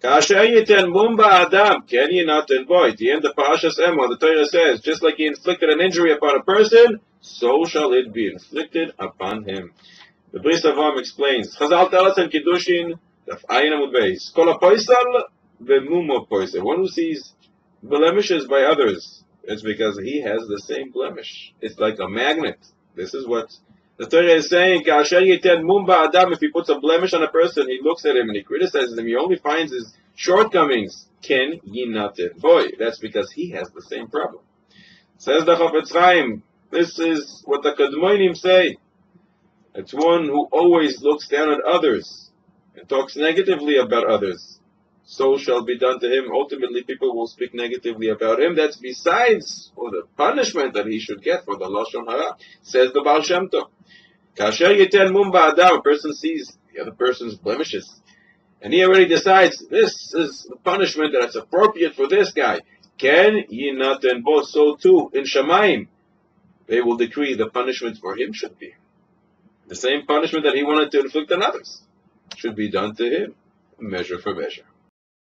Kasher yiten mumba adam, ken yinaten boy. At the end of Parashas Emor, the Torah says, just like he inflicted an injury upon a person, so shall it be inflicted upon him. The Bris Avam explains, Chazal tell us in Kiddushin, Daf Ayin Amud Beis, Kol ha-poisal ve'mumo poisal. One who sees blemishes by others, it's because he has the same blemish. It's like a magnet. This is what the Torah is saying. Kasher yiten mumba adam. If he puts a blemish on a person, he looks at him and he criticizes him. He only finds his shortcomings. Ken yinaten boy. That's because he has the same problem. Says the Chafetz Chaim. This is what the Kadmonim say. It's one who always looks down at others and talks negatively about others. So shall be done to him. Ultimately, people will speak negatively about him. That's besides for the punishment that he should get for the Lashon Hara. Says the Baal Shem Tov. Kasher yiten mumba adam. A person sees the other person's blemishes, and he already decides this is the punishment that's appropriate for this guy. Ken yinaten bo. So too in Shamayim, they will decree the punishment for him should be the same punishment that he wanted to inflict on others should be done to him, measure for measure.